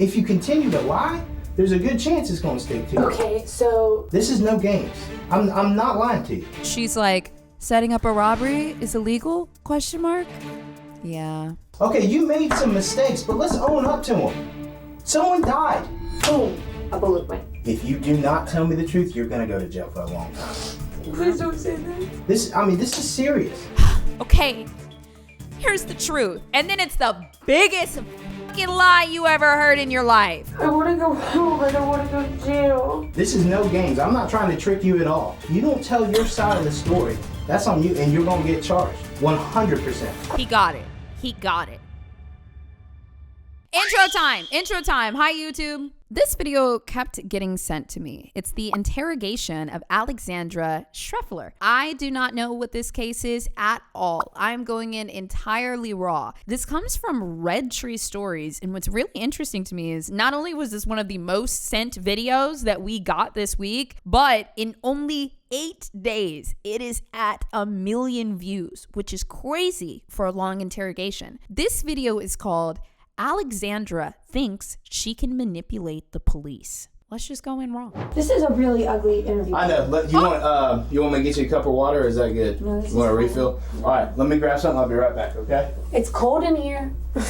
If you continue to lie, there's a good chance it's gonna stick to you. Okay, so... This is no games. I'm not lying to you. She's like, setting up a robbery is illegal? Question mark? Yeah. Okay, you made some mistakes, but let's own up to them. Someone died. Boom, a bullet went. If you do not tell me the truth, you're gonna go to jail for a long time. Please don't say that. This is serious. Okay, here's the truth. And then it's the biggest fucking lie you ever heard in your life. I want to go home. I don't want to go to jail. This is no games. I'm not trying to trick you at all. You don't tell your side of the story. That's on you, and you're gonna get charged. 100%. He got it. He got it. Intro time. Hi, YouTube. This video kept getting sent to me. It's the interrogation of Alexandra Schreffler. I do not know what this case is at all. I'm going in entirely raw. This comes from Red Tree Stories, and what's really interesting to me is not only was this one of the most sent videos that we got this week, but in only 8 days, it is at 1 million views, which is crazy for a long interrogation. This video is called Alexandra Thinks She Can Manipulate the Police. Let's just go in raw. This is a really ugly interview. I know. You want me to get you a cup of water, or is that good? No, this you want a is refill? All right, let me grab something. I'll be right back, okay? It's cold in here. You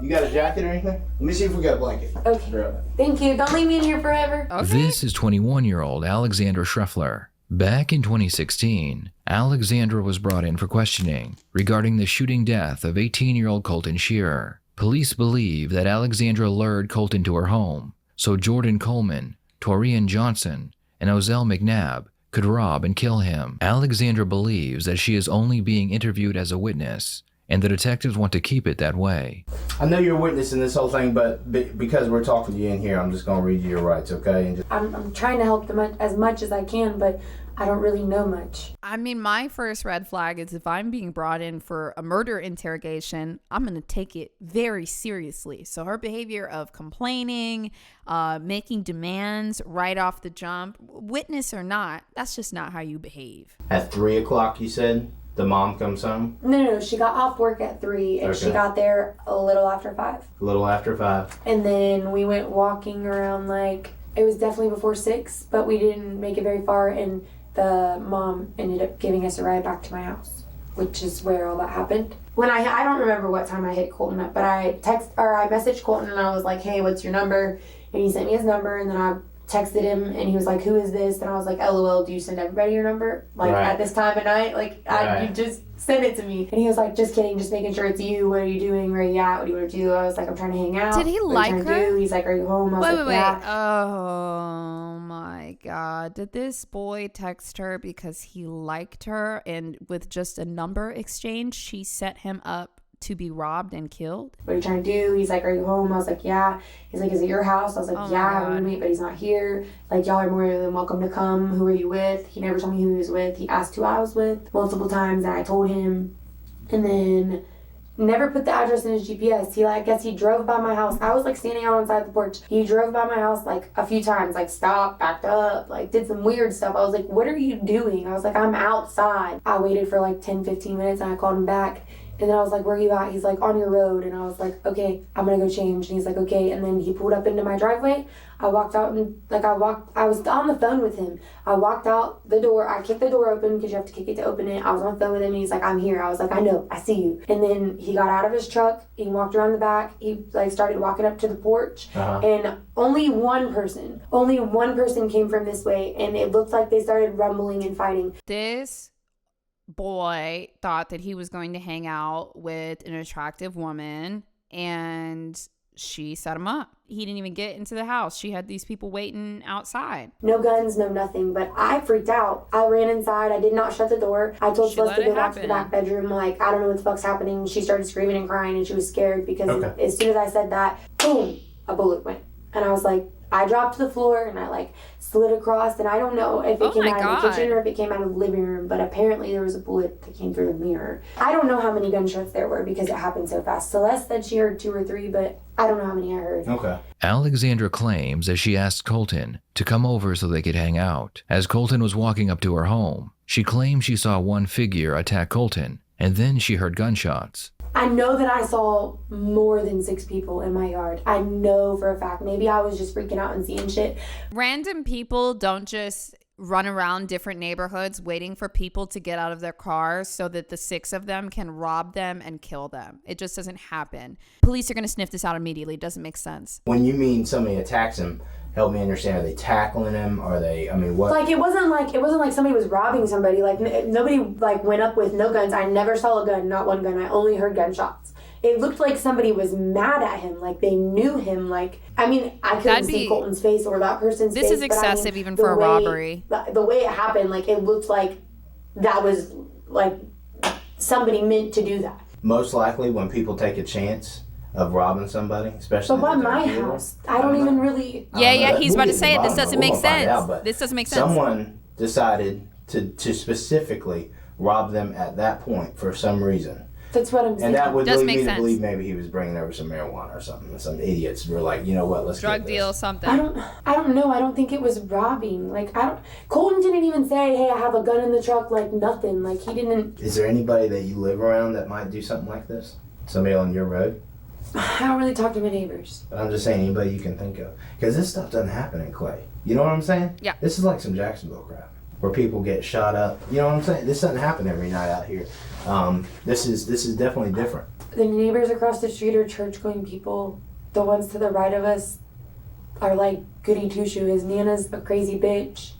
got a jacket or anything? Let me see if we got a blanket. Okay. Thank you. Don't leave me in here forever. Okay. This is 21-year-old Alexandra Schreffler. Back in 2016, Alexandra was brought in for questioning regarding the shooting death of 18-year-old Kolton Shearer. Police believe that Alexandra lured Kolton to her home so Jordan Coleman, Torian Johnson, and Ozell McNabb could rob and kill him. Alexandra believes that she is only being interviewed as a witness, and the detectives want to keep it that way. I know you're witnessing this whole thing, but because we're talking to you in here, I'm just going to read you your rights, okay? And I'm trying to help them as much as I can, but I don't really know much. I mean, my first red flag is if I'm being brought in for a murder interrogation, I'm going to take it very seriously. So her behavior of complaining, making demands right off the jump, witness or not, that's just not how you behave. At 3 o'clock, you said, the mom comes home? No, she got off work at 3 and she got there a little after 5. A little after 5. And then we went walking around it was definitely before 6, but we didn't make it very far, and the mom ended up giving us a ride back to my house, which is where all that happened. When I don't remember what time I hit Kolton up, but I messaged Kolton and I was like, hey, what's your number? And he sent me his number, and then I texted him and he was like, who is this? And I was like, LOL, do you send everybody your number? At this time of night? You just send it to me. And he was like, just kidding, just making sure it's you. What are you doing? Where are you at? What do you want to do? I was like, I'm trying to hang out. Did he like her? He's like, are you home? I was Wait. yeah. Oh my God. Did this boy text her because he liked her, and with just a number exchange, she set him up to be robbed and killed? What are you trying to do? He's like, are you home? I was like, yeah. He's like, is it your house? I was like, oh yeah, I have a roommate, but he's not here. Like, y'all are more than welcome to come. Who are you with? He never told me who he was with. He asked who I was with multiple times, and I told him. And then never put the address in his GPS. I guess he drove by my house. I was standing out inside the porch. He drove by my house a few times, stopped, backed up, did some weird stuff. I was like, what are you doing? I was like, I'm outside. I waited for 10-15 minutes, and I called him back. And then I was like, where are you at? He's like, on your road. And I was like, okay, I'm gonna go change. And he's like, okay. And then he pulled up into my driveway. I walked out and I was on the phone with him. I walked out the door. I kicked the door open because you have to kick it to open it. I was on the phone with him and he's like, I'm here. I was like, I know, I see you. And then he got out of his truck. He walked around the back. He started walking up to the porch. And only one person came from this way. And it looked like they started rumbling and fighting. This boy thought that he was going to hang out with an attractive woman, and she set him up. He didn't even get into the house. She had these people waiting outside. No guns, no nothing, but I freaked out. I ran inside. I did not shut the door. I told Celeste to go back to the back bedroom. I don't know what the fuck's happening. She started screaming and crying, and she was scared because as soon as I said that, boom, a bullet went. And I was like, I dropped to the floor and I slid across, and I don't know if it came out of the kitchen or if it came out of the living room, but apparently there was a bullet that came through the mirror. I don't know how many gunshots there were because it happened so fast. Celeste said she heard 2 or 3, but I don't know how many I heard. Okay. Alexandra claims that she asked Kolton to come over so they could hang out. As Kolton was walking up to her home, she claimed she saw one figure attack Kolton, and then she heard gunshots. I know that I saw more than 6 people in my yard. I know for a fact. Maybe I was just freaking out and seeing shit. Random people don't just run around different neighborhoods waiting for people to get out of their cars so that the 6 of them can rob them and kill them. It just doesn't happen. Police are going to sniff this out immediately. It doesn't make sense. When you mean somebody attacks him, help me understand. Are they tackling him? Are they? I mean, what? Like it wasn't like somebody was robbing somebody. Like nobody like went up with no guns. I never saw a gun, not one gun. I only heard gunshots. It looked like somebody was mad at him, like they knew him. Like, I mean, I couldn't see Kolton's face or that person's face. This is excessive, even for a robbery. The way it happened, like it looked like that was like somebody meant to do that. Most likely, when people take a chance of robbing somebody, especially. But why my house? I don't even really. Yeah, he's about to say it. This doesn't make sense. This doesn't make sense. Someone decided to specifically rob them at that point for some reason. That's what I'm saying. And that would lead me to believe maybe he was bringing over some marijuana or something. And some idiots were like, you know what, let's drug get deal, this. something. I don't know. I don't think it was robbing. Like Kolton didn't even say, hey, I have a gun in the truck. Like nothing. Like he didn't. Is there anybody that you live around that might do something like this? Somebody on your road? I don't really talk to my neighbors. But I'm just saying anybody you can think of. Because this stuff doesn't happen in Clay. You know what I'm saying? Yeah. This is like some Jacksonville crap. Where people get shot up. You know what I'm saying? This doesn't happen every night out here. This is definitely different. The neighbors across the street are church-going people. The ones to the right of us are like goody two-shoe. His Nana's a crazy bitch.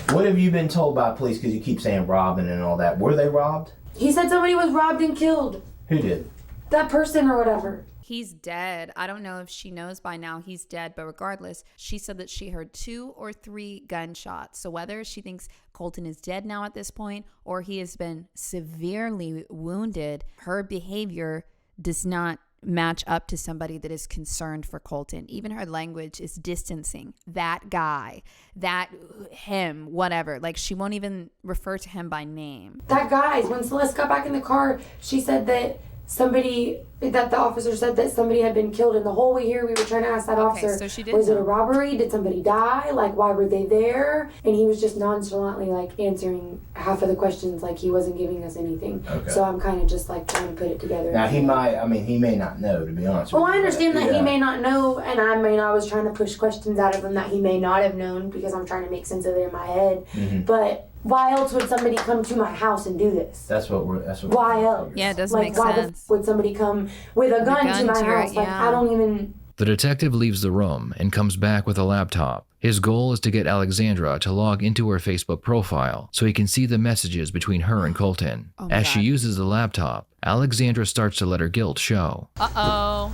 What have you been told by police? Because you keep saying robbing and all that. Were they robbed? He said somebody was robbed and killed. Who did? That person or whatever. He's dead. I don't know if she knows by now he's dead, but regardless, she said that she heard 2 or 3 gunshots. So whether she thinks Kolton is dead now at this point or he has been severely wounded, her behavior does not match up to somebody that is concerned for Kolton. Even her language is distancing. That guy, that him, whatever. Like she won't even refer to him by name. That guy, when Celeste got back in the car, she said that the officer said that somebody had been killed. And the whole way here, we were trying to ask that officer, so she did was know. it a robbery? Did somebody die? Like, why were they there? And he was just nonchalantly, like, answering half of the questions like he wasn't giving us anything. Okay. So I'm kind of just, like, trying to put it together. Now, he may not know, to be honest with you. Well, I understand that Yeah. he may not know, and I was trying to push questions out of him that he may not have known because I'm trying to make sense of it in my head. Mm-hmm. But why else would somebody come to my house and do this? That's what Why else? Yeah, it doesn't make why sense. Would somebody come with a gun to my house? Like, yeah. I don't even... The detective leaves the room and comes back with a laptop. His goal is to get Alexandra to log into her Facebook profile so he can see the messages between her and Kolton. As she uses the laptop, Alexandra starts to let her guilt show. Uh-oh.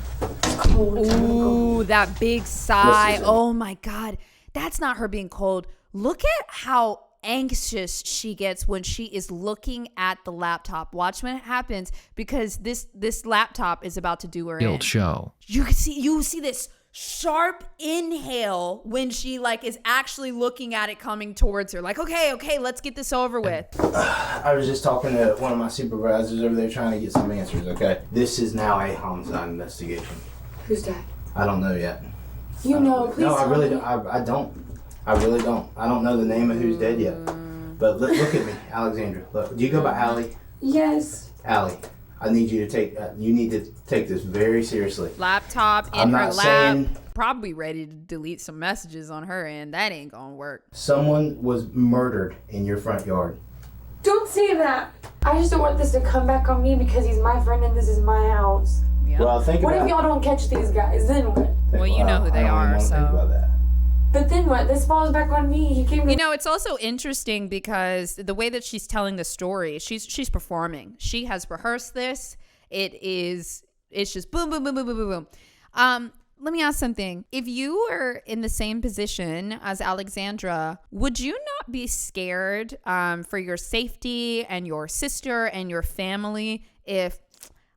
cold. Ooh, that big sigh. Oh my God. That's not her being cold. Look at how anxious she gets when she is looking at the laptop. Watch when it happens, because this laptop is about to do her in. Guilt show. You see this sharp inhale when she like is actually looking at it coming towards her. Like, okay, let's get this over with. I was just talking to one of my supervisors over there trying to get some answers, okay? This is now a homicide investigation. Who's that? I don't know yet. You know, please No, I tell really me. don't. I really don't. I don't know the name of who's dead yet. But look at me, Alexandra. Look, do you go by Allie? Yes. Allie, I need you to take. You need to take this very seriously. Laptop in I'm her not lap. saying- Probably ready to delete some messages on her end. That ain't gonna work. Someone was murdered in your front yard. Don't say that. I just don't want this to come back on me because he's my friend and this is my house. Yeah. Well, think What about. if y'all don't catch these guys? Then what? Well, you know who they I don't are, even wanna so. think about that. But then what? This falls back on me. He came to You know, it's also interesting because the way that she's telling the story, she's performing. She has rehearsed this. It's just boom, boom, boom, boom, boom, boom, boom. Let me ask something. If you were in the same position as Alexandra, would you not be scared for your safety and your sister and your family if,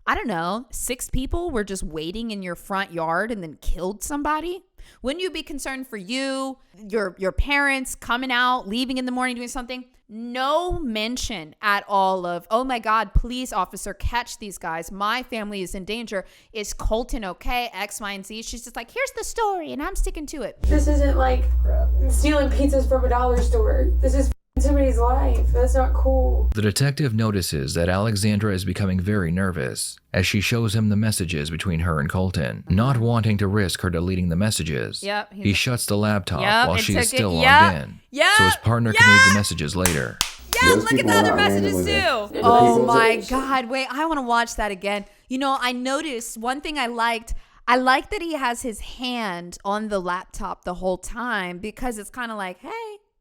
I don't know, 6 people were just waiting in your front yard and then killed somebody? Wouldn't you be concerned for you, your parents coming out, leaving in the morning, doing something? No mention at all of, oh my God, police officer, catch these guys. My family is in danger. Is Kolton okay? X, Y, and Z. She's just like, here's the story, and I'm sticking to it. This isn't like stealing pizzas from a dollar store. This is Somebody's life. That's not cool. The detective notices that Alexandra is becoming very nervous as she shows him the messages between her and Kolton. Not wanting to risk her deleting the messages, he shuts the laptop while she is still logged in, so his partner can read the messages later. Yeah, look at the other messages too. Oh my God, wait, I want to watch that again. You know, I noticed one thing I liked that he has his hand on the laptop the whole time, because it's kind of like,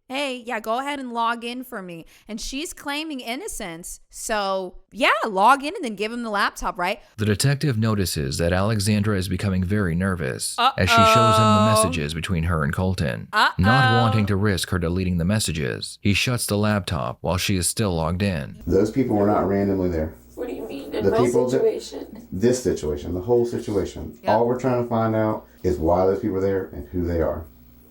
hey, yeah, go ahead and log in for me. And she's claiming innocence. So, yeah, log in and then give him the laptop, right? The detective notices that Alexandra is becoming very nervous as she shows him the messages between her and Kolton. Not wanting to risk her deleting the messages, he shuts the laptop while she is still logged in. Those people were not randomly there. What do you mean? In The my people situation? This situation, the whole situation. Yep. All we're trying to find out is why those people are there and who they are.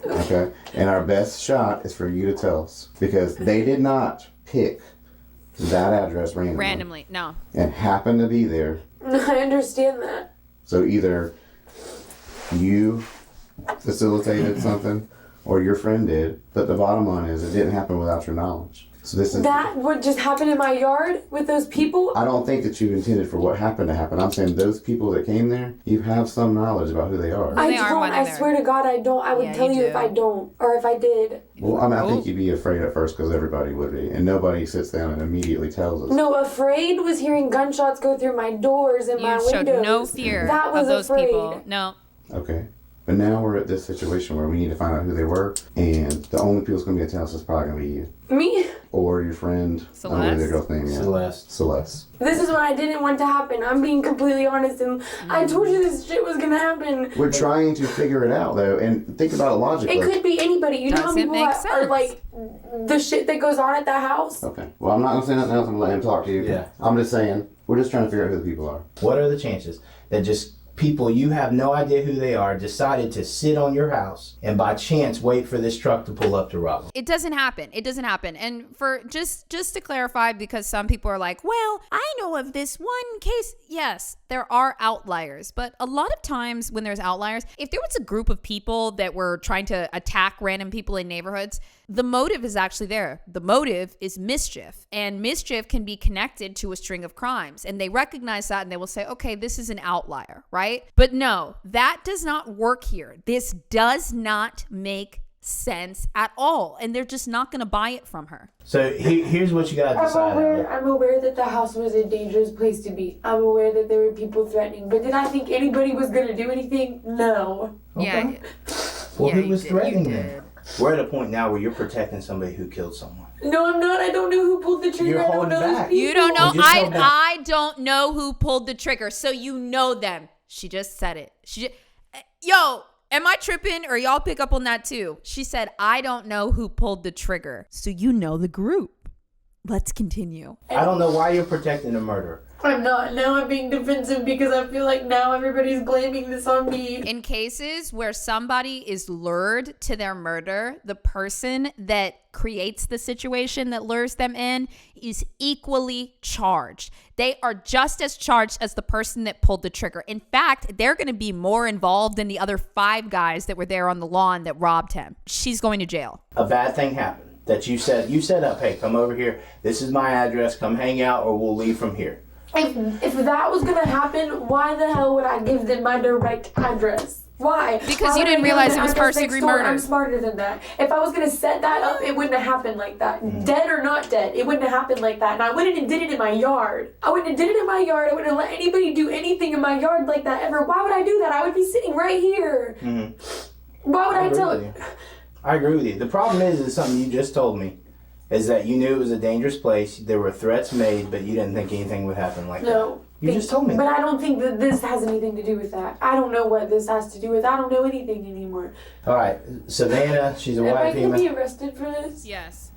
Okay? And our best shot is for you to tell us. Because they did not pick that address randomly. No. And happen to be there. I understand that. So either you facilitated something or your friend did. But the bottom line is it didn't happen without your knowledge. So this is That would just happen in my yard with those people? I don't think that you intended for what happened to happen. I'm saying those people that came there, you have some knowledge about who they are. I They are don't. one I of their- swear to God, I don't. I would Yeah, tell you you if do. I don't. Or if I did. Well, I mean, I think you'd be afraid at first because everybody would be. And nobody sits down and immediately tells us. No, afraid was hearing gunshots go through my doors and my You showed windows. no fear That was of those afraid. people. No. Okay. But now we're at this situation where we need to find out who they were. And the only people that's going to be able to tell us is probably going to be you. Me? Or your friend. I don't know the girl's name yet. Celeste. This is what I didn't want to happen. I'm being completely honest, and I told you this shit was gonna happen. We're trying to figure it out, though. And think about it logically. It could be anybody. You know how Doesn't people make are sense. like the shit that goes on at that house? Okay. Well, I'm not going to say nothing else. I'm going to let him talk to you. Yeah. I'm just saying, we're just trying to figure out who the people are. What are the chances that just people you have no idea who they are decided to sit on your house and by chance wait for this truck to pull up to rob them? It doesn't happen. It doesn't happen. And for just to clarify, because some people are like, well, I know of this one case. Yes, there are outliers. But a lot of times when there's outliers, if there was a group of people that were trying to attack random people in neighborhoods, the motive is actually there. The motive is mischief. And mischief can be connected to a string of crimes. And they recognize that and they will say, okay, this is an outlier, right? But no, that does not work here. This does not make sense at all. And they're just not going to buy it from her. So here's what you gotta decide. I'm aware that the house was a dangerous place to be. I'm aware that there were people threatening. But did I think anybody was gonna do anything? No. Yeah. Well, Yeah, who you was did. threatening You them? did. We're at a point now where you're protecting somebody who killed someone. No, I'm not. I don't know who pulled the trigger. You're I don't holding know those back. people. You don't know. You just held back. I don't know who pulled the trigger. So you know them. She just said it. Yo, am I tripping or y'all pick up on that too? She said, I don't know who pulled the trigger. So you know the group. Let's continue. I don't know why you're protecting the murderer. I'm not. Now I'm being defensive because I feel like now everybody's blaming this on me. In cases where somebody is lured to their murder, the person that creates the situation that lures them in is equally charged. They are just as charged as the person that pulled the trigger. In fact, they're going to be more involved than the other 5 guys that were there on the lawn that robbed him. She's going to jail. A bad thing happened that you set up, hey, come over here. This is my address. Come hang out or we'll leave from here. If that was gonna happen, why the hell would I give them my direct address? Why? Because Why you would didn't I give realize them it was the address first-degree next door? murder. I'm smarter than that. If I was gonna set that up, it wouldn't have happened like that. Dead or not dead, it wouldn't have happened like that. And I wouldn't have did it in my yard. I wouldn't have did it in my yard. I wouldn't have let anybody do anything in my yard like that ever. Why would I do that? I would be sitting right here. Why would I tell it? I agree with you. The problem is something you just told me, is that you knew it was a dangerous place. There were threats made, but you didn't think anything would happen like that. No. You just told me. But I don't think that this has anything to do with that. I don't know what this has to do with. I don't know anything anymore. All right, Savannah, she's a Am I white going to be female. arrested for this? Yes.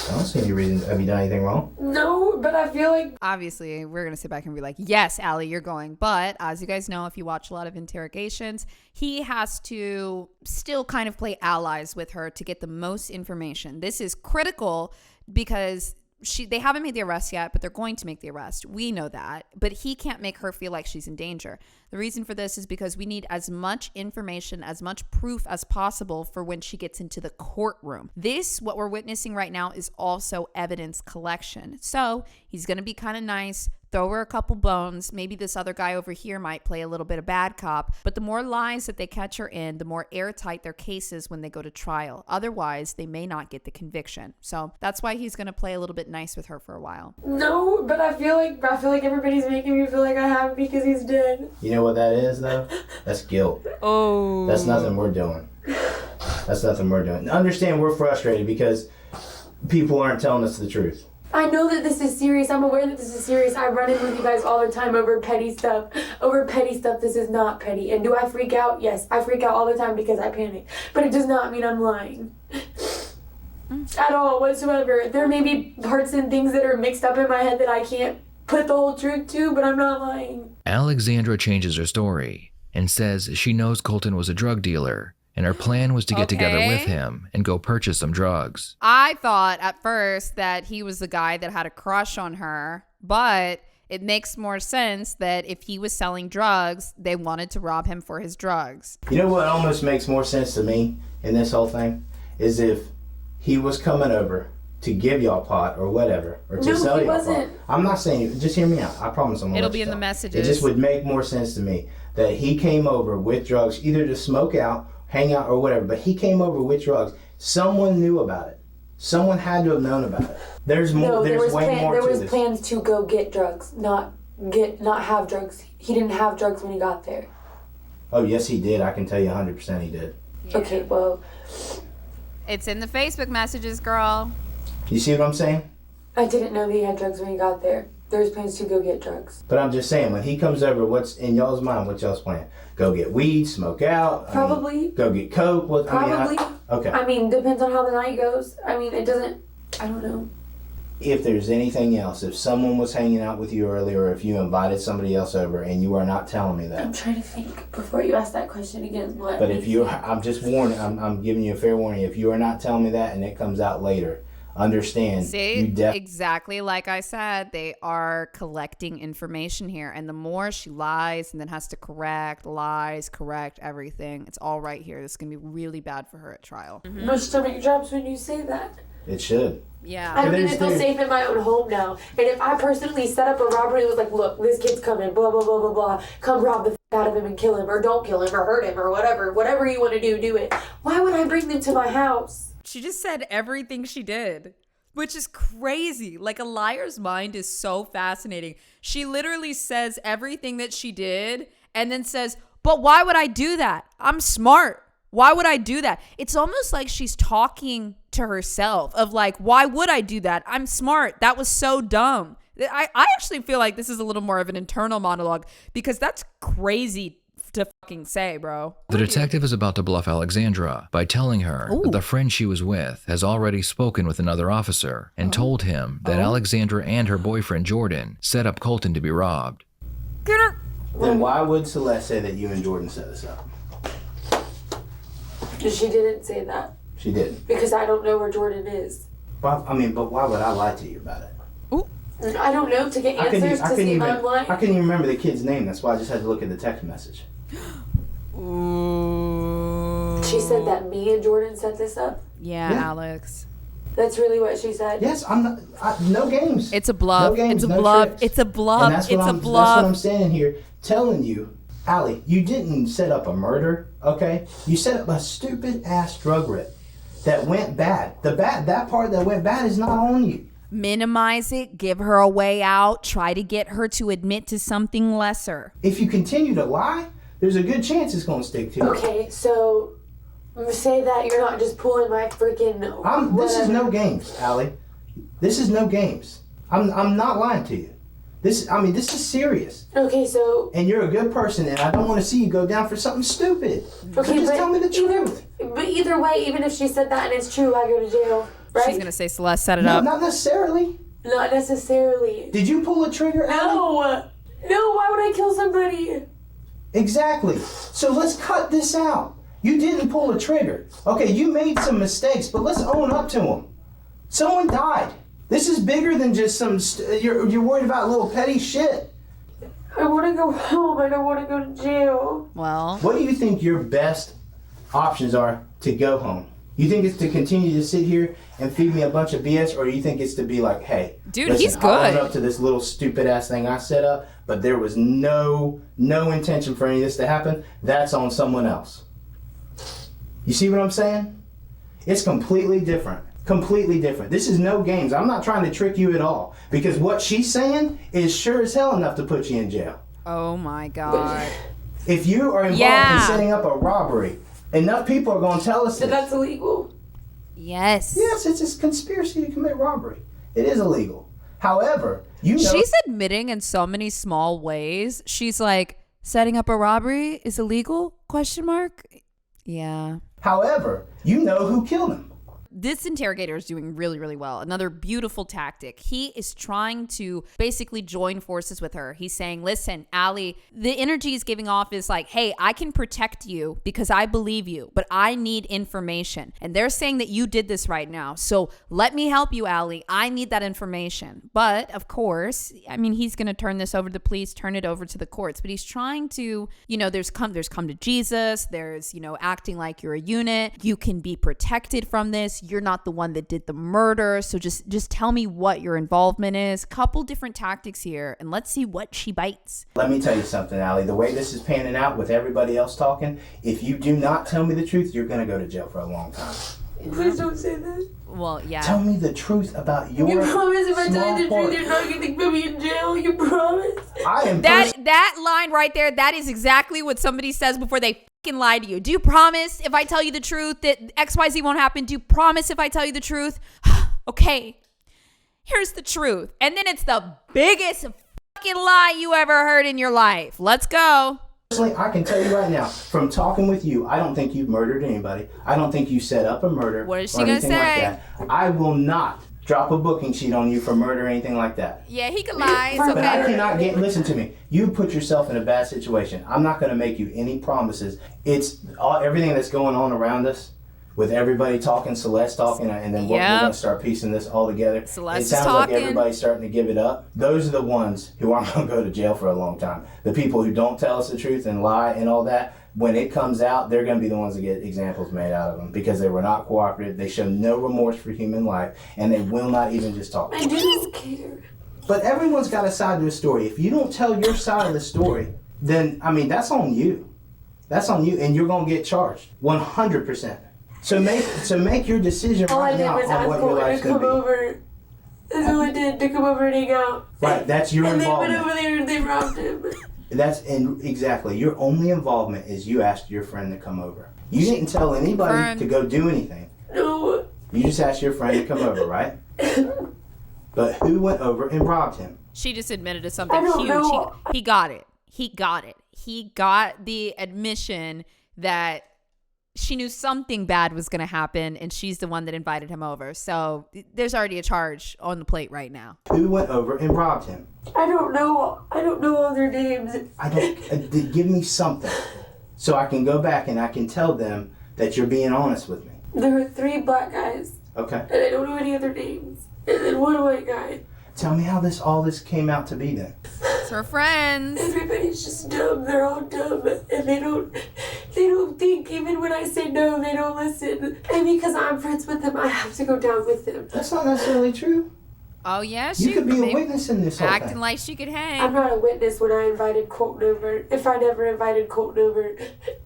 I don't see any reason. Have you done anything wrong? No, but I feel like Obviously, we're going to sit back and be like, yes, Allie, you're going. But as you guys know, if you watch a lot of interrogations, he has to still kind of play allies with her to get the most information. This is critical because they haven't made the arrest yet, but they're going to make the arrest. We know that. But he can't make her feel like she's in danger. The reason for this is because we need as much information, as much proof as possible for when she gets into the courtroom. This, what we're witnessing right now, is also evidence collection. So he's going to be kind of nice, throw her a couple bones. Maybe this other guy over here might play a little bit of bad cop. But the more lies that they catch her in, the more airtight their case is when they go to trial. Otherwise, they may not get the conviction. So that's why he's going to play a little bit nice with her for a while. No, but I feel like everybody's making me feel like I have because he's dead. You know what that is, though? That's guilt. Oh. That's nothing we're doing. That's nothing we're doing. Understand we're frustrated because people aren't telling us the truth. I know that this is serious. I'm aware that this is serious. I run in with you guys all the time over petty stuff. Over petty stuff, this is not petty. And do I freak out? Yes, I freak out all the time because I panic. But it does not mean I'm lying. At all, whatsoever. There may be parts and things that are mixed up in my head that I can't put the whole truth to, but I'm not lying. Alexandra changes her story and says she knows Kolton was a drug dealer, and her plan was to get together with him and go purchase some drugs. I thought at first that he was the guy that had a crush on her, but it makes more sense that if he was selling drugs, they wanted to rob him for his drugs. You know what almost makes more sense to me in this whole thing? Is if he was coming over to give y'all pot or whatever, or to sell y'all pot. I'm not saying, just hear me out. I promise I'm gonna It'll let be you in the talk. messages. It just would make more sense to me that he came over with drugs, either to smoke out, hang out, or whatever, but he came over with drugs. Someone knew about it. Someone had to have known about it. There's more. No, there's way more to this. There was plans to go get drugs, not have drugs. He didn't have drugs when he got there. Oh yes, he did. I can tell you 100% he did. Yeah. Okay, well, It's in the Facebook messages, girl. You see what I'm saying? I didn't know that he had drugs when he got there. There was plans to go get drugs. But I'm just saying, when he comes over, what's in y'all's mind? What's y'all's plan? Go get weed, smoke out? Probably. Go get coke? What? Probably. Okay. I mean, depends on how the night goes. I mean, it doesn't, I don't know. If there's anything else, if someone was hanging out with you earlier, or if you invited somebody else over and you are not telling me I'm that. trying to think before you ask that question again. But if you, I'm just warning, I'm giving you a fair warning. If you are not telling me that and it comes out later, understand. See, you exactly like I said, they are collecting information here. And the more she lies and then has to correct everything, it's all right here. This is going to be really bad for her at trial. My stomach drops when you say that. It should. Yeah. I don't There's- even feel there's- safe in my own home now. And if I personally set up a robbery and was like, look, this kid's coming, blah, blah, blah, blah, blah, come rob the out of him and kill him, or don't kill him, or hurt him, or whatever you want to do it. Why would I bring them to my house? She just said everything she did, which is crazy. Like, a liar's mind is so fascinating. She literally says everything that she did and then says, but why would I do that? I'm smart. Why would I do that? It's almost like she's talking to herself of like, why would I do that? I'm smart. That was so dumb. I actually feel like this is a little more of an internal monologue because that's crazy to fucking say, bro. The detective is about to bluff Alexandra by telling her that the friend she was with has already spoken with another officer and told him that Alexandra and her boyfriend Jordan set up Kolton to be robbed. Then why would Celeste say that you and Jordan set this up? She didn't say that. She didn't. Because I don't know where Jordan is. But why would I lie to you about it? I don't know, to get answers to see if I'm lying. I couldn't even remember the kid's name. That's why I just had to look at the text message. Ooh. She said that me and Jordan set this up? Yeah, Yeah. Alex. That's really what she said? Yes, I'm not. No games. It's a bluff. No games, It's a no bluff. tricks. It's a bluff. And that's what It's a I'm, bluff. That's what I'm standing here telling you, Allie. You didn't set up a murder, okay? You set up a stupid ass drug rip that went bad. That part that went bad is not on you. Minimize it. Give her a way out. Try to get her to admit to something lesser. If you continue to lie, there's a good chance it's going to stick to you. Okay, so say that you're not just pulling my freaking... This is no games, Allie. This is no games. I'm not lying to you. This is serious. Okay, so... And you're a good person, and I don't want to see you go down for something stupid. Okay, just but tell me the truth. But either way, even if she said that and it's true, I go to jail, right? She's going to say Celeste set it No, up. not necessarily. Not necessarily. Did you pull a trigger, Allie? No, why would I kill somebody? Exactly. So let's cut this out. You didn't pull a trigger. Okay, you made some mistakes, but let's own up to them. Someone died. This is bigger than just some... you're worried about little petty shit. I want to go home. I don't want to go to jail. Well, What do you think your best options are to go home? You think it's to continue to sit here and feed me a bunch of BS, or do you think it's to be like, hey, dude, listen, he's I good. went up to this little stupid ass thing I set up, but there was no intention for any of this to happen. That's on someone else. You see what I'm saying? It's completely different. Completely different. This is no games. I'm not trying to trick you at all, because what she's saying is sure as hell enough to put you in jail. Oh my God. If you are involved in setting up a robbery, enough people are going to tell us So this. that's illegal. Yes. Yes, it's a conspiracy to commit robbery. It is illegal. However, you know... She's admitting in so many small ways. She's like, setting up a robbery is illegal? Question mark? Yeah. However, you know who killed him. This interrogator is doing really, really well. Another beautiful tactic. He is trying to basically join forces with her. He's saying, listen, Allie, the energy he's giving off is like, hey, I can protect you because I believe you, but I need information. And they're saying that you did this right now. So let me help you, Allie. I need that information. But of course, I mean, he's going to turn this over to the police, turn it over to the courts. But he's trying to, you know, there's come to Jesus. There's, you know, acting like you're a unit. You can be protected from this. You're not the one that did the murder. So just tell me what your involvement is. Couple different tactics here, and let's see what she bites. Let me tell you something, Allie. The way this is panning out with everybody else talking, if you do not tell me the truth, you're going to go to jail for a long time. Please don't say that. Well, yeah. Tell me the truth about your You promise if I tell you the small truth, you're not going to put me in jail? You promise? I am That line right there, that is exactly what somebody says before they fucking lie to you. Do you promise if I tell you the truth that XYZ won't happen? Do you promise if I tell you the truth? Okay, here's the truth. And then it's the biggest fucking lie you ever heard in your life. Let's go. Personally, I can tell you right now, from talking with you, I don't think you've murdered anybody. I don't think you set up a murder. What is she or gonna anything say? Like that. I will not drop a booking sheet on you for murder or anything like that. Yeah, he could lie. It's But I okay. cannot listen to me. You put yourself in a bad situation. I'm not going to make you any promises. It's everything that's going on around us with everybody talking, Celeste talking, and then we're going to start piecing this all together. Celeste it sounds talking. like everybody's starting to give it up. Those are the ones who aren't going to go to jail for a long time. The people who don't tell us the truth and lie and all that, when it comes out, they're going to be the ones that get examples made out of them because they were not cooperative. They show no remorse for human life, and they will not even just talk. I do care. But everyone's got a side to a story. If you don't tell your side of the story, then, I mean, that's on you. That's on you, and you're going to get charged 100%. So make your decision All I right did now was on ask what your Kolton life's to going come to be. over. That's all I did, to come over and hang out. Right, that's your And they went involvement. over there and they robbed him. Exactly. Your only involvement is you asked your friend to come over. You didn't tell anybody to go do anything. No. You just asked your friend to come over, right? But who went over and robbed him? She just admitted to something I don't huge. know. He got it. He got the admission that she knew something bad was going to happen, and she's the one that invited him over. So there's already a charge on the plate right now. Who went over and robbed him? I don't know. I don't know all their names. Give me something so I can go back and I can tell them that you're being honest with me. There were 3 black guys, Okay. and I don't know any other names. And then 1 white guy. Tell me how all this came out to be then. It's her friends. Everybody's just dumb. They're all dumb, and they don't think. Even when I say no, they don't listen. And because I'm friends with them, I have to go down with them. That's not necessarily true. Oh, yeah, You could be a maybe witness in this whole acting thing. like she could hang. I'm not a witness when I invited Kolton over. If I never invited Kolton over,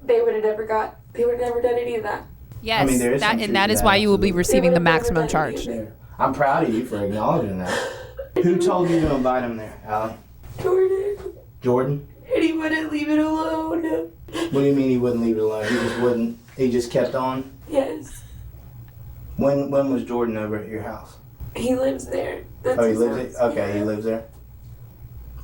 they would have never done any of that. Yes, I mean, there is some truth and that to is that, why you will be absolutely. receiving the They would've maximum never done any charge. of it. There. I'm proud of you for acknowledging that. Who told you to invite him there, Allie? Jordan. Jordan? And he wouldn't leave it alone. What do you mean he wouldn't leave it alone? He just wouldn't. He just kept on. Yes. When was Jordan over at your house? He lives there. That's Oh, he his lives house. there. Okay, he lives there.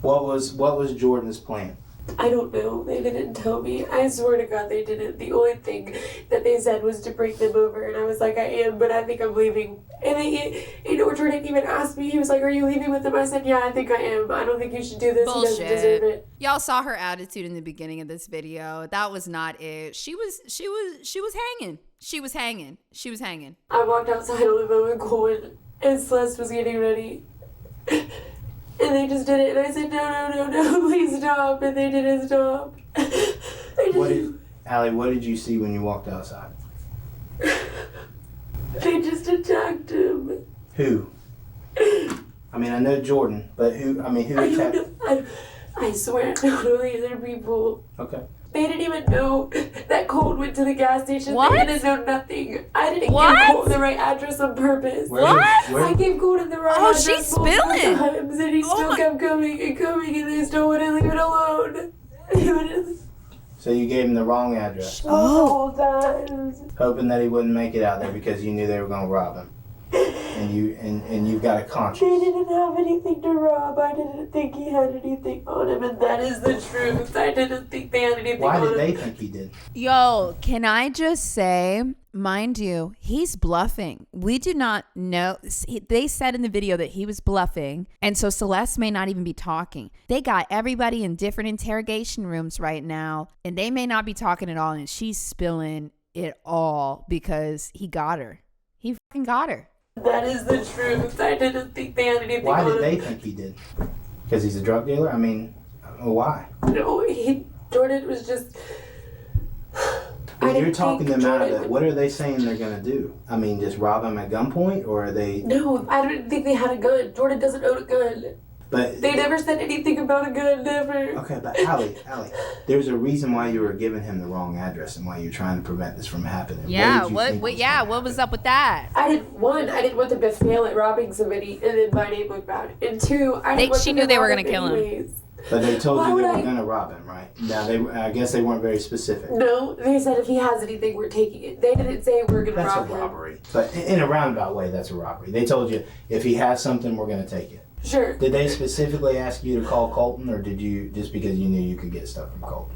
What was Jordan's plan? I don't know. They didn't tell me. I swear to God they didn't. The only thing that they said was to bring them over. And I was like, I am, but I think I'm leaving. And Jordan didn't even ask me. He was like, are you leaving with them? I said, yeah, I think I am. I don't think you should do this. He doesn't deserve Bullshit. it. Y'all saw her attitude in the beginning of this video. That was not it. She was hanging. She was hanging. I walked outside of the moment Colton and Celeste was getting ready. And they just did it, and I said, no, please stop, and they didn't stop. Allie, what did you see when you walked outside? They just attacked him. Who? I mean, I know Jordan, but who attacked? I swear, I don't know the other people. Okay. They didn't even know that Colton went to the gas station. What? They didn't know nothing. I didn't What? give Colton the right address on purpose. I gave Colton the right address she's multiple spilling. times, and he still kept coming, and they still wouldn't leave it alone. So you gave him the wrong address, Multiple times. hoping that he wouldn't make it out there because you knew they were gonna rob him, and you've got a They conscience. didn't have anything to rob. I didn't think he had anything on him, and that is the truth. I didn't think they had anything Why on did him. they think he did? Yo, can I just say, mind you, he's bluffing. We do not know. They said in the video that he was bluffing. And so Celeste may not even be talking. They got everybody in different interrogation rooms right now. And they may not be talking at all. And she's spilling it all because he got her. He fucking got her. That is the truth. I didn't think they had anything Why on did him. they think he did? Because he's a drug dealer? I mean, why? No, Jordan was just... When I you're didn't talking think them out of Jordan it, what are they saying they're gonna do? I mean, just rob him at gunpoint, or are they? No, I didn't think they had a gun. Jordan doesn't own a gun. But They never said anything about a gun, never. okay, but Allie, there's a reason why you were giving him the wrong address and why you're trying to prevent this from happening. Yeah, did you what think was yeah, gonna what was happen? up with that? I didn't want them to fail at robbing somebody and then my name looked bad. And two, I didn't want She them knew to they were rob gonna him kill him. anyways. But they told Why you they would were I- gonna rob him, right? Now I guess they weren't very specific. No, they said if he has anything, we're taking it. They didn't say we're gonna That's a rob him. robbery. But in a roundabout way, that's a robbery. They told you if he has something, we're gonna take it. Sure. Did they specifically ask you to call Kolton, or did you just because you knew you could get stuff from Kolton?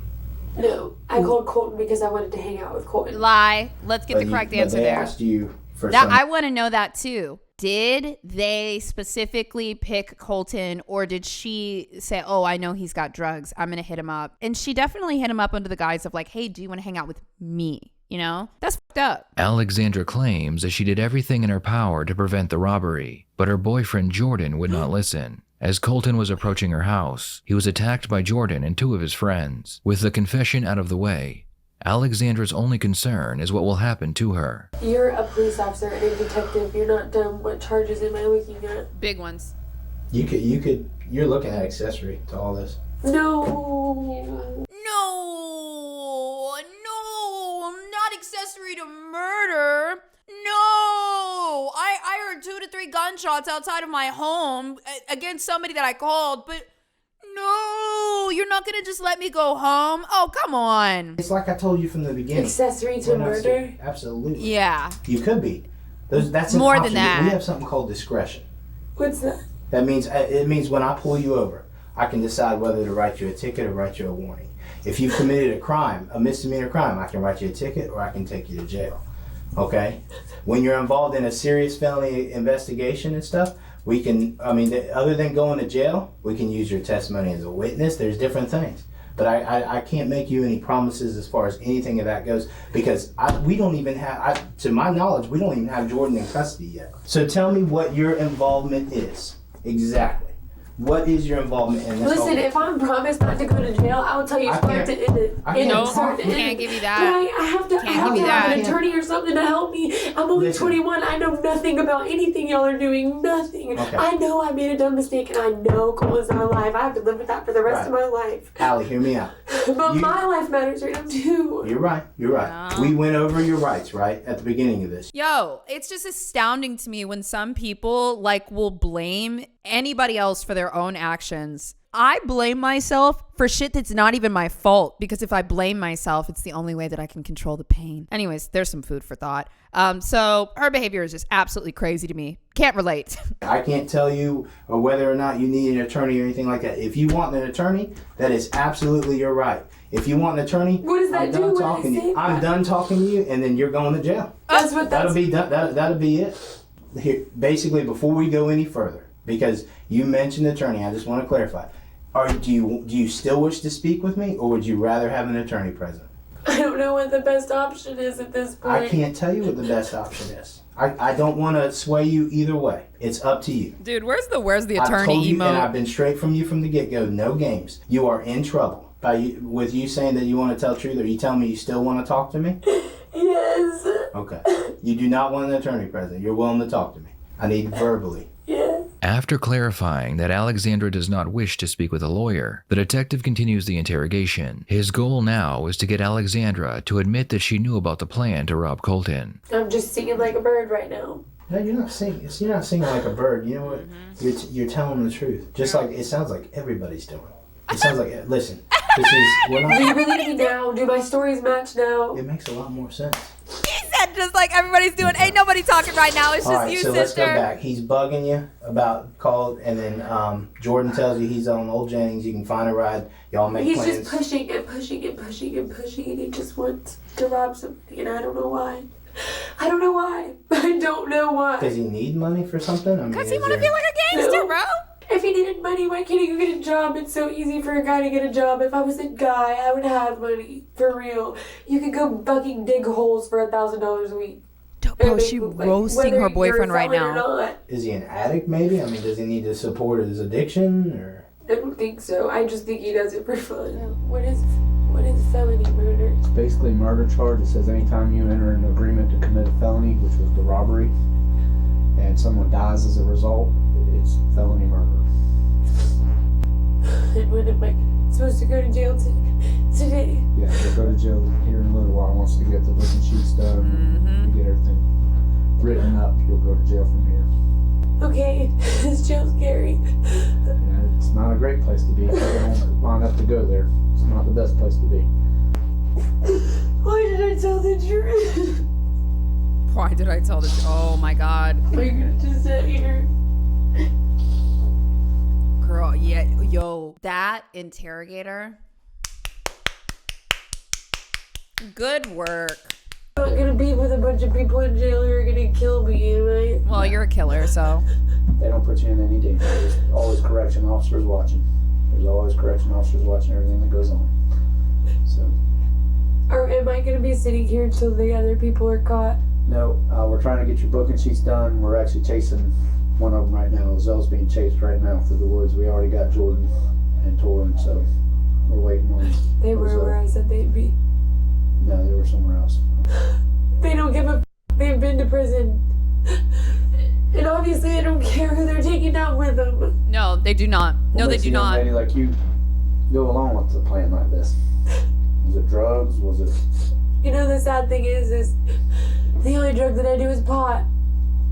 No, I called Colton because I wanted to hang out with Colton. Lie. Let's get the correct answer they there. asked you for That some. I want to know that too. Did they specifically pick Colton, or did she say, "Oh, I know he's got drugs. I'm gonna hit him up"? And she definitely hit him up under the guise of like, "Hey, do you want to hang out with me?" You know, that's fucked up. Alexandra claims that she did everything in her power to prevent the robbery, but her boyfriend Jordan would not listen. As Kolton was approaching her house, he was attacked by Jordan and two of his friends. With the confession out of the way, Alexandra's only concern is what will happen to her. You're a police officer and a detective. You're not dumb. What charges am I looking at? Big ones. You're looking at accessory to all this. No. No, not accessory to murder. No, I heard 2 to 3 gunshots outside of my home against somebody that I called, but no, you're not gonna just let me go home? Oh, come on. It's like I told you from the beginning. Accessory to We're not murder? serious. Absolutely. Yeah. You could be. That's an More than option. that. We have something called discretion. What's that? That means it means when I pull you over, I can decide whether to write you a ticket or write you a warning. If you've committed a crime, a misdemeanor crime, I can write you a ticket or I can take you to jail. Okay? When you're involved in a serious felony investigation and stuff, we can, other than going to jail, we can use your testimony as a witness. There's different things. But I can't make you any promises as far as anything of that goes because we don't even have, to my knowledge, we don't even have Jordan in custody yet. So tell me what your involvement is. Exactly. What is your involvement in this? Listen, whole- if I'm promised not to go to jail, I will tell you I start can't- to end it. I can't No, Start to end can't it. give you But that. I have to, Can't I have give to you have that. an attorney or something to help me. I'm only Listen. 21. I know nothing about anything y'all are doing. Nothing. Okay. I know I made a dumb mistake, and I know Cole is not alive. I have to live with that for the rest of my life. Allie, hear me out. But You- my life matters right now too. You're right. You're right. Yeah. We went over your rights, right, at the beginning of this. Yo, it's just astounding to me when some people will blame anybody else for their own actions. I blame myself for shit that's not even my fault because if I blame myself, it's the only way that I can control the pain. Anyways, there's some food for thought. So her behavior is just absolutely crazy to me. Can't relate. I can't tell you whether or not you need an attorney or anything like that. If you want an attorney, that is absolutely your right. If you want an attorney, What does that I'm do done when I talking to say you. I'm that? done talking to you, and then you're going to jail. That's what That'll that's. be done. That'll be it. Here, basically, before we go any further, because you mentioned attorney, I just want to clarify. Do you still wish to speak with me, or would you rather have an attorney present? I don't know what the best option is at this point. I can't tell you what the best option is. I don't want to sway you either way. It's up to you. Dude, where's the I've attorney told you, emo? and I've been straight from you from the get-go. No games. You are in trouble. With you saying that you want to tell the truth, or you telling me you still want to talk to me? Yes. Okay. You do not want an attorney present. You're willing to talk to me. I need verbally. Yeah. After clarifying that Alexandra does not wish to speak with a lawyer, the detective continues the interrogation. His goal now is to get Alexandra to admit that she knew about the plan to rob Kolton. I'm just singing like a bird right now. No, you're not singing. You're not singing like a bird. You know what? You're telling the truth. Just like it sounds like everybody's doing. It sounds like listen. This is we're Do you not. believe me now? Do my stories match now? It makes a lot more sense. He said just like everybody's doing. Ain't nobody talking right now. It's All just right, you, so sister. let's go back. He's bugging you about called, and then Jordan tells you he's on Old Jennings. You can find a ride. Y'all make He's plans. just pushing and pushing and pushing and pushing, and he just wants to rob somebody, and I don't know why. I don't know why. I don't know why. Does he need money for something? I mean, Because he is want to there- feel like a gangster, No. bro. If he needed money, why can't he go get a job? It's so easy for a guy to get a job. If I was a guy, I would have money. For real. You could go fucking dig holes for $1,000 a week. Bro, And she make, like, roasting whether her boyfriend you're right selling now. or not. Is he an addict? Maybe. I mean, does he need to support his addiction or? I don't think so. I just think he does it for fun. What is felony murder? It's basically a murder charge. It says anytime you enter an agreement to commit a felony, which was the robbery, and someone dies as a result, it's felony murder. And when am I supposed to go to jail today? Yeah, you'll go to jail here in a little while. Once you get the booking sheets done, you get everything written up, you'll go to jail from here. Okay, this jail's scary. Yeah, it's not a great place to be. You don't line up to go there. It's not the best place to be. Why did I tell the truth? Why did I tell this? Oh my God. We're gonna just sit here. Girl, yeah, yo, that interrogator. Good work. I'm not gonna be with a bunch of people in jail who are gonna kill me, am I? Well, you're a killer, so. They don't put you in any danger. There's always correction officers watching. There's always correction officers watching everything that goes on. So, Or am I gonna be sitting here until the other people are caught? no, we're trying to get your booking sheets done. We're actually chasing one of them right now. Zelle's being chased right now through the woods. We already got Jordan and Torin, so we're waiting on. They were Zelle. where I said they'd be. No, they were somewhere else. They don't give a they've been to prison. And obviously they don't care who they're taking down with them. No, they do not. No, What they makes do a young not. lady like you go along with a plan like this? Was it drugs? Was it? You know, the sad thing is the only drug that I do is pot.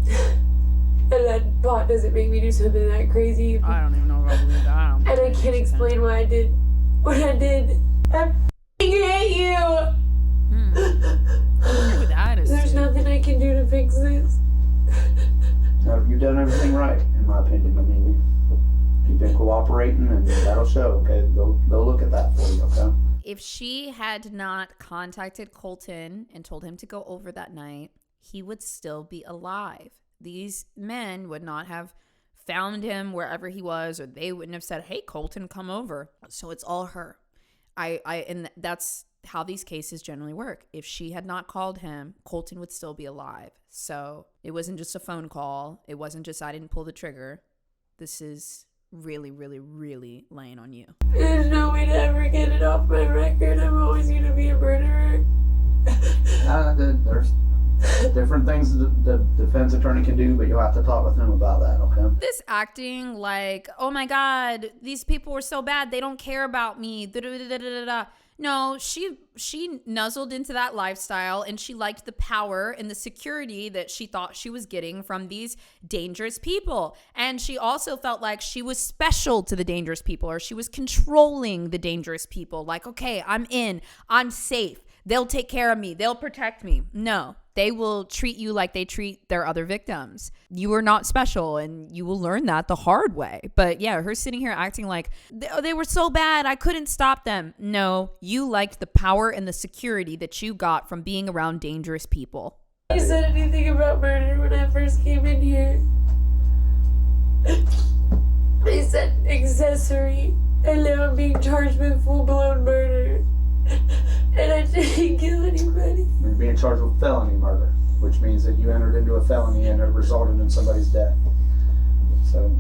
And that pot doesn't make me do something that crazy. I don't even know if I believe that. I don't And I can't explain why I did what I did. I f***ing hate you! know who that is. There's too. nothing I can do to fix this. No, you've done everything right, in my opinion. I mean, you've been cooperating, and that'll show. Okay, they'll look at that for you. Okay. If she had not contacted Kolton and told him to go over that night, he would still be alive. These men would not have found him wherever he was, or they wouldn't have said, "Hey, Kolton, come over." So it's all her. And that's how these cases generally work. If she had not called him, Kolton would still be alive. So it wasn't just a phone call. It wasn't just I didn't pull the trigger. This is really, really, really laying on you. There's no way to ever get it off my record. I'm always gonna be a murderer. There's different things the defense attorney can do, but you'll have to talk with them about that. Okay. This acting like, oh my God, these people were so bad. They don't care about me. Da-da-da-da-da-da. No, she nuzzled into that lifestyle, and she liked the power and the security that she thought she was getting from these dangerous people. And she also felt like she was special to the dangerous people, or she was controlling the dangerous people. Like, okay, I'm safe. They'll take care of me. They'll protect me. No, they will treat you like they treat their other victims. You are not special, and you will learn that the hard way. But yeah, her sitting here acting like they were so bad, I couldn't stop them. No, you liked the power and the security that you got from being around dangerous people. You said anything about murder when I first came in here. They said accessory, and now I'm being charged with full-blown murder. And I didn't kill anybody. You're being charged with felony murder, which means that you entered into a felony and it resulted in somebody's death. So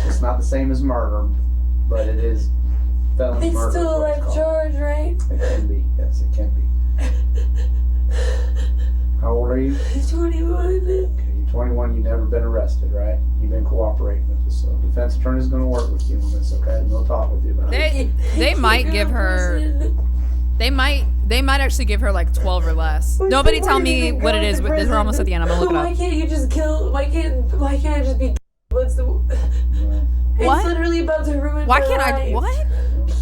it's not the same as murder, but it is felony It's murder. still a life charge, right? It can be, yes, it can be. How old are you? 21. Okay, you're 21, you've never been arrested, right? You've been cooperating with us, so defense attorney's gonna work with you on this, okay? And they'll talk with you about it. They might give her. They might actually give her like 12 or less. Nobody tell me what it is. We're almost at the end. I'm gonna look it Why up. can't you just kill? Why can't I just be? What's the? What? It's literally about to ruin. Why my can't I? life. What?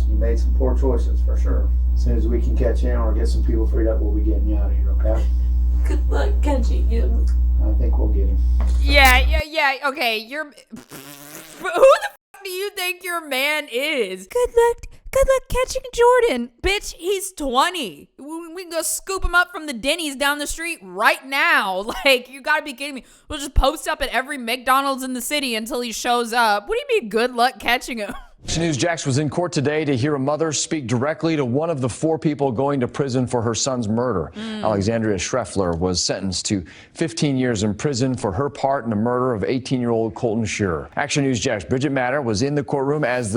You made some poor choices, for sure. As soon as we can catch him or get some people freed up, we'll be getting you out of here, okay? Good luck catching him. I think we'll get him. Yeah. Okay, you're. Who the fuck do you think your man is? Good luck catching Jordan. Bitch, he's 20. We can go scoop him up from the Denny's down the street right now. Like, you gotta be kidding me. We'll just post up at every McDonald's in the city until he shows up. What do you mean, good luck catching him? News Jax was in court today to hear a mother speak directly to one of the 4 people going to prison for her son's murder. Alexandra Schreffler was sentenced to 15 years in prison for her part in the murder of 18-year-old Kolton Shearer. Action News Jax Bridget Matter was in the courtroom as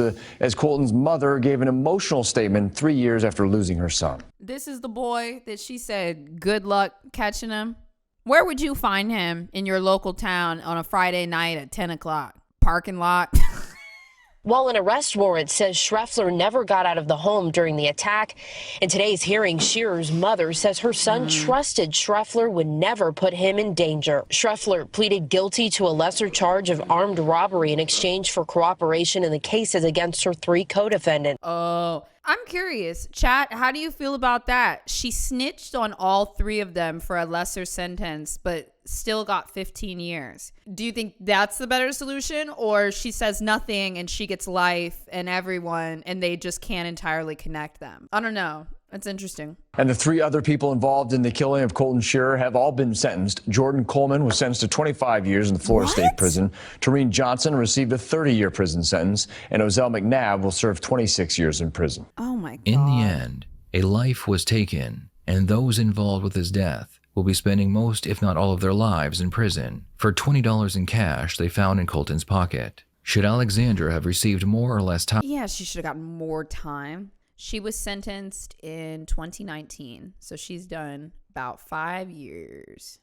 Kolton's mother gave an emotional statement 3 years after losing her son. This is the boy that she said, good luck catching him. Where would you find him in your local town on a Friday night at 10 o'clock? Parking lot? While an arrest warrant says Schreffler never got out of the home during the attack, in today's hearing, Shearer's mother says her son trusted Schreffler would never put him in danger. Schreffler pleaded guilty to a lesser charge of armed robbery in exchange for cooperation in the cases against her 3 co-defendants. Oh, I'm curious. Chat, how do you feel about that? She snitched on all 3 of them for a lesser sentence, but still got 15 years. Do you think that's the better solution? Or she says nothing and she gets life and everyone, and they just can't entirely connect them? I don't know. That's interesting. And the 3 other people involved in the killing of Kolton Shearer have all been sentenced. Jordan Coleman was sentenced to 25 years in the Florida State Prison. Tareen Johnson received a 30-year prison sentence, and Ozell McNabb will serve 26 years in prison. Oh my God. In the end, a life was taken, and those involved with his death will be spending most, if not all, of their lives in prison for $20 in cash they found in Kolton's pocket. Should Alexandra have received more or less time? Yeah, she should have gotten more time. She was sentenced in 2019, so she's done about 5 years.